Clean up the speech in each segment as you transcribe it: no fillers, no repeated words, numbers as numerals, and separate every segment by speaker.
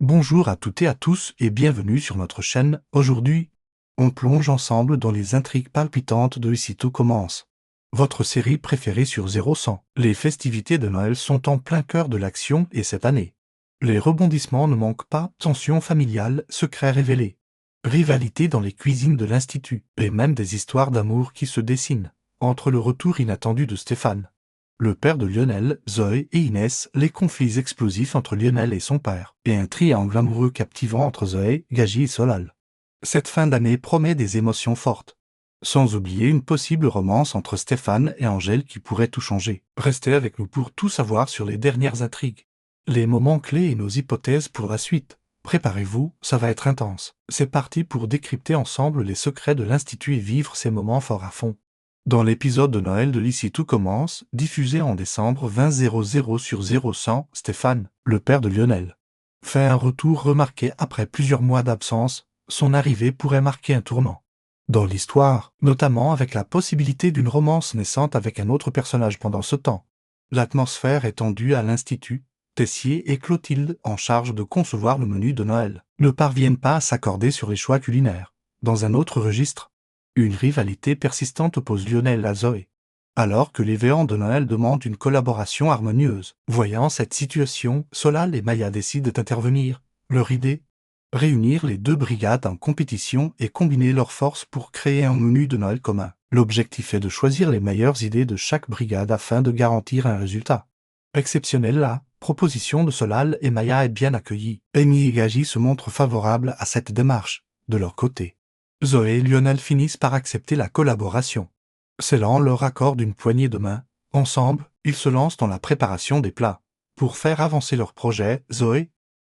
Speaker 1: Bonjour à toutes et à tous et bienvenue sur notre chaîne. Aujourd'hui, on plonge ensemble dans les intrigues palpitantes de Ici tout commence. Votre série préférée sur 0-100. Les festivités de Noël sont en plein cœur de l'action et cette année, les rebondissements ne manquent pas, tensions familiales, secrets révélés, rivalité dans les cuisines de l'Institut, et même des histoires d'amour qui se dessinent. Entre le retour inattendu de Stéphane, le père de Lionel, Zoé et Inès, les conflits explosifs entre Lionel et son père, et un triangle amoureux captivant entre Zoé, Gagy et Solal. Cette fin d'année promet des émotions fortes. Sans oublier une possible romance entre Stéphane et Angèle qui pourrait tout changer. Restez avec nous pour tout savoir sur les dernières intrigues, les moments clés et nos hypothèses pour la suite. Préparez-vous, ça va être intense. C'est parti pour décrypter ensemble les secrets de l'Institut et vivre ces moments forts à fond. Dans l'épisode de Noël de Ici tout commence, diffusé en décembre 2000 sur 0100, Stéphane, le père de Lionel, fait un retour remarqué après plusieurs mois d'absence. Son arrivée pourrait marquer un tournant dans l'histoire, notamment avec la possibilité d'une romance naissante avec un autre personnage pendant ce temps. L'atmosphère est tendue à l'Institut. Tessier et Clotilde, en charge de concevoir le menu de Noël, ne parviennent pas à s'accorder sur les choix culinaires. Dans un autre registre, une rivalité persistante oppose Lionel à Zoé, alors que les véans de Noël demandent une collaboration harmonieuse. Voyant cette situation, Solal et Maya décident d'intervenir. Leur idée? Réunir les deux brigades en compétition et combiner leurs forces pour créer un menu de Noël commun. L'objectif est de choisir les meilleures idées de chaque brigade afin de garantir un résultat exceptionnel. La proposition de Solal et Maya est bien accueillie. Amy et Gagy se montrent favorables à cette démarche. De leur côté, Zoé et Lionel finissent par accepter la collaboration. Scellant leur accord d'une poignée de main, ensemble, ils se lancent dans la préparation des plats. Pour faire avancer leur projet, Zoé,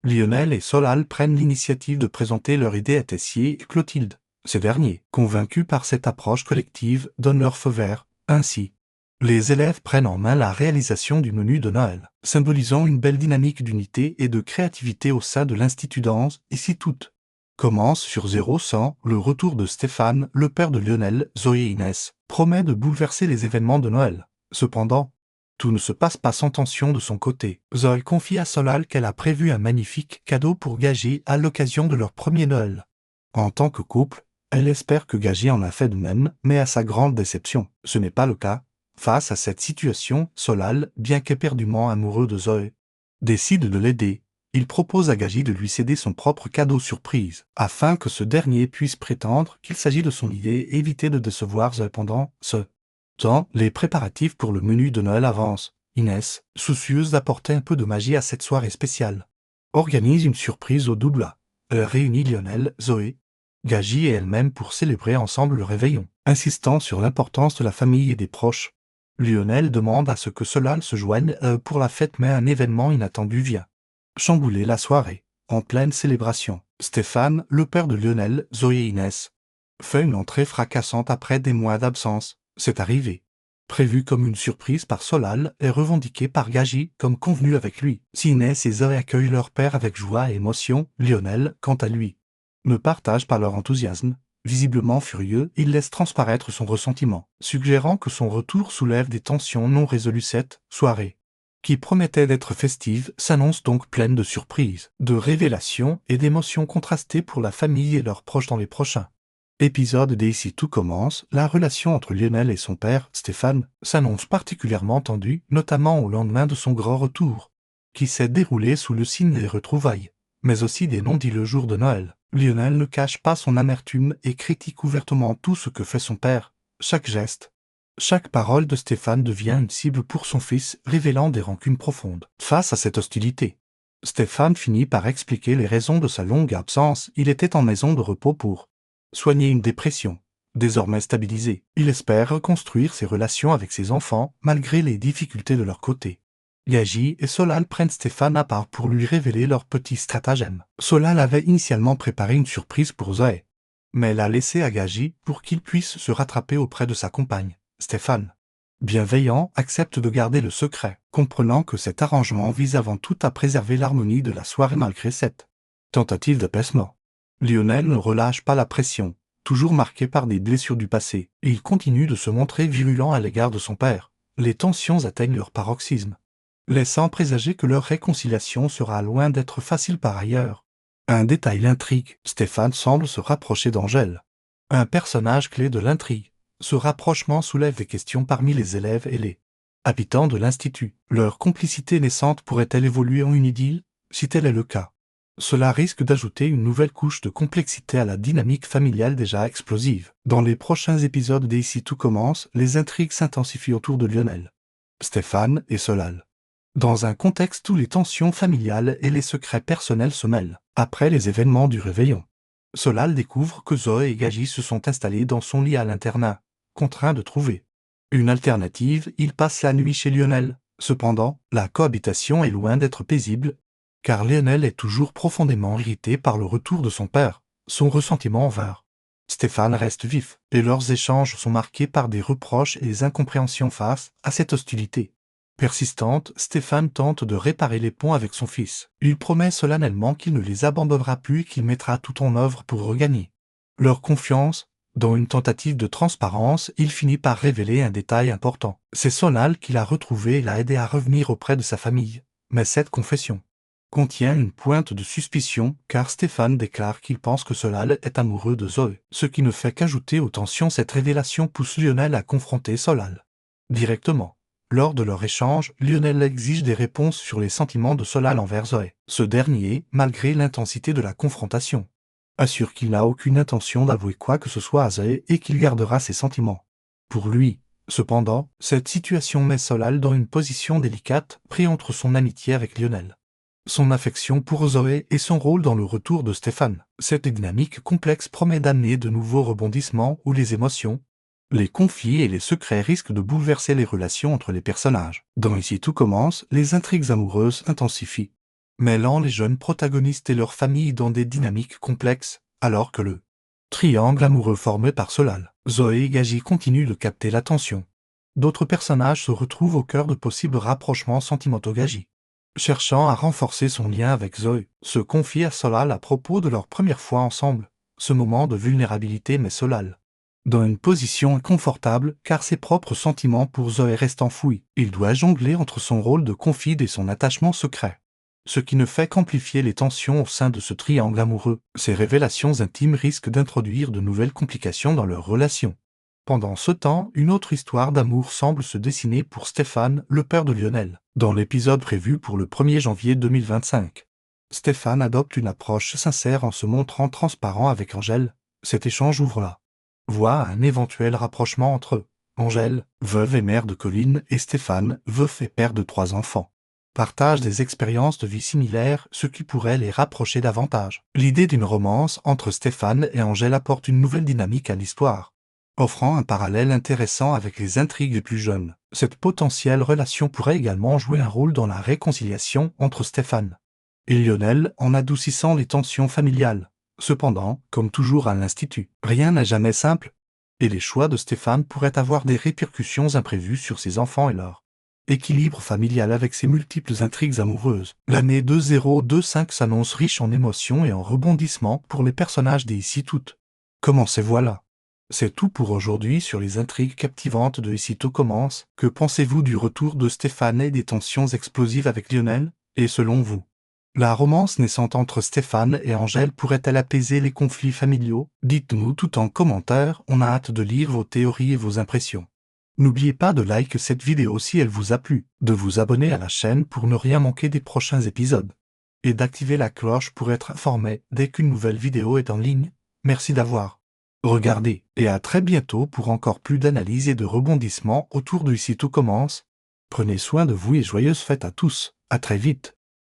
Speaker 1: Lionel et Solal prennent l'initiative de présenter leur idée à Tessier et Clotilde. Ces derniers, convaincus par cette approche collective, donnent leur feu vert. Ainsi, les élèves prennent en main la réalisation du menu de Noël, symbolisant une belle dynamique d'unité et de créativité au sein de l'Institut Danse. Ici toute commence sur 0100, le retour de Stéphane, le père de Lionel, Zoé et Inès, promet de bouleverser les événements de Noël. Cependant, tout ne se passe pas sans tension de son côté. Zoé confie à Solal qu'elle a prévu un magnifique cadeau pour Gagy à l'occasion de leur premier Noël. En tant que couple, elle espère que Gagy en a fait de même, mais à sa grande déception, ce n'est pas le cas. Face à cette situation, Solal, bien qu'éperdument amoureux de Zoé, décide de l'aider. Il propose à Gagy de lui céder son propre cadeau surprise, afin que ce dernier puisse prétendre qu'il s'agit de son idée et éviter de décevoir Zoé pendant ce temps. Les préparatifs pour le menu de Noël avancent. Inès, soucieuse d'apporter un peu de magie à cette soirée spéciale, organise une surprise au double A. Elle réunit Lionel, Zoé, Gagy et elle-même pour célébrer ensemble le réveillon, insistant sur l'importance de la famille et des proches. Lionel demande à ce que Solal se joigne pour la fête, mais un événement inattendu vient chambouler la soirée. En pleine célébration, Stéphane, le père de Lionel, Zoé et Inès, fait une entrée fracassante après des mois d'absence. Cette arrivée, prévue comme une surprise par Solal, est revendiquée par Gagy comme convenu avec lui. Si Inès et Zoé accueillent leur père avec joie et émotion, Lionel, quant à lui, ne partage pas leur enthousiasme. Visiblement furieux, il laisse transparaître son ressentiment, suggérant que son retour soulève des tensions non résolues. Cette soirée, qui promettait d'être festive, s'annonce donc pleine de surprises, de révélations et d'émotions contrastées pour la famille et leurs proches dans les prochains épisodes d'Ici tout commence. La relation entre Lionel et son père, Stéphane, s'annonce particulièrement tendue, notamment au lendemain de son grand retour, qui s'est déroulé sous le signe des retrouvailles, mais aussi des non-dits le jour de Noël. Lionel ne cache pas son amertume et critique ouvertement tout ce que fait son père. Chaque geste, chaque parole de Stéphane devient une cible pour son fils, révélant des rancunes profondes. Face à cette hostilité, Stéphane finit par expliquer les raisons de sa longue absence. Il était en maison de repos pour soigner une dépression. Désormais stabilisé, il espère reconstruire ses relations avec ses enfants, malgré les difficultés de leur côté. Gagy et Solal prennent Stéphane à part pour lui révéler leur petit stratagème. Solal avait initialement préparé une surprise pour Zoé, mais l'a laissé à Gagy pour qu'il puisse se rattraper auprès de sa compagne. Stéphane, bienveillant, accepte de garder le secret, comprenant que cet arrangement vise avant tout à préserver l'harmonie de la soirée malgré cette tentative d'apaisement. Lionel ne relâche pas la pression, toujours marqué par des blessures du passé, et il continue de se montrer virulent à l'égard de son père. Les tensions atteignent leur paroxysme, laissant présager que leur réconciliation sera loin d'être facile par ailleurs. Un détail l'intrigue, Stéphane semble se rapprocher d'Angèle. Un personnage clé de l'intrigue. Ce rapprochement soulève des questions parmi les élèves et les habitants de l'Institut. Leur complicité naissante pourrait-elle évoluer en une idylle? Si tel est le cas, cela risque d'ajouter une nouvelle couche de complexité à la dynamique familiale déjà explosive. Dans les prochains épisodes d'Ici tout commence, les intrigues s'intensifient autour de Lionel, Stéphane et Solal. Dans un contexte où les tensions familiales et les secrets personnels se mêlent. Après les événements du réveillon, Solal découvre que Zoé et Gaji se sont installés dans son lit à l'internat. Contraint de trouver une alternative, il passe la nuit chez Lionel. Cependant, la cohabitation est loin d'être paisible, car Lionel est toujours profondément irrité par le retour de son père. Son ressentiment envers Stéphane reste vif, et leurs échanges sont marqués par des reproches et des incompréhensions face à cette hostilité persistante. Stéphane tente de réparer les ponts avec son fils. Il promet solennellement qu'il ne les abandonnera plus et qu'il mettra tout en œuvre pour regagner leur confiance. Dans une tentative de transparence, il finit par révéler un détail important. C'est Solal qui l'a retrouvé et l'a aidé à revenir auprès de sa famille. Mais cette confession contient une pointe de suspicion, car Stéphane déclare qu'il pense que Solal est amoureux de Zoé. Ce qui ne fait qu'ajouter aux tensions. Cette révélation pousse Lionel à confronter Solal directement. Lors de leur échange, Lionel exige des réponses sur les sentiments de Solal envers Zoé. Ce dernier, malgré l'intensité de la confrontation, assure qu'il n'a aucune intention d'avouer quoi que ce soit à Zoé et qu'il gardera ses sentiments pour lui. Cependant, cette situation met Solal dans une position délicate, pris entre son amitié avec Lionel, son affection pour Zoé et son rôle dans le retour de Stéphane. Cette dynamique complexe promet d'amener de nouveaux rebondissements où les émotions, les conflits et les secrets risquent de bouleverser les relations entre les personnages. Dans Ici tout commence, les intrigues amoureuses s'intensifient, mêlant les jeunes protagonistes et leurs familles dans des dynamiques complexes, alors que le triangle amoureux formé par Solal, Zoé et Gaji continue de capter l'attention. D'autres personnages se retrouvent au cœur de possibles rapprochements sentimentaux. Gaji, cherchant à renforcer son lien avec Zoé, se confie à Solal à propos de leur première fois ensemble. Ce moment de vulnérabilité met Solal dans une position inconfortable car ses propres sentiments pour Zoé restent enfouis. Il doit jongler entre son rôle de confide et son attachement secret, ce qui ne fait qu'amplifier les tensions au sein de ce triangle amoureux. Ces révélations intimes risquent d'introduire de nouvelles complications dans leur relation. Pendant ce temps, une autre histoire d'amour semble se dessiner pour Stéphane, le père de Lionel. Dans l'épisode prévu pour le 1er janvier 2025, Stéphane adopte une approche sincère en se montrant transparent avec Angèle. Cet échange ouvre la voie à un éventuel rapprochement entre Angèle, veuve et mère de Colline, et Stéphane, veuf et père de 3 enfants. Partagent des expériences de vie similaires, ce qui pourrait les rapprocher davantage. L'idée d'une romance entre Stéphane et Angèle apporte une nouvelle dynamique à l'histoire, offrant un parallèle intéressant avec les intrigues des plus jeunes. Cette potentielle relation pourrait également jouer un rôle dans la réconciliation entre Stéphane et Lionel en adoucissant les tensions familiales. Cependant, comme toujours à l'Institut, rien n'est jamais simple, et les choix de Stéphane pourraient avoir des répercussions imprévues sur ses enfants et leur équilibre familial avec ses multiples intrigues amoureuses. L'année 2025 s'annonce riche en émotions et en rebondissements pour les personnages d'Ici toutes commence. Et voilà. C'est tout pour aujourd'hui sur les intrigues captivantes de Ici tout commence. Que pensez-vous du retour de Stéphane et des tensions explosives avec Lionel? Et selon vous, la romance naissante entre Stéphane et Angèle pourrait-elle apaiser les conflits familiaux? Dites-nous tout en commentaire, on a hâte de lire vos théories et vos impressions. N'oubliez pas de liker cette vidéo si elle vous a plu, de vous abonner à la chaîne pour ne rien manquer des prochains épisodes, et d'activer la cloche pour être informé dès qu'une nouvelle vidéo est en ligne. Merci d'avoir regardé, et à très bientôt pour encore plus d'analyses et de rebondissements autour de Ici tout commence. Prenez soin de vous et joyeuses fêtes à tous, à très vite.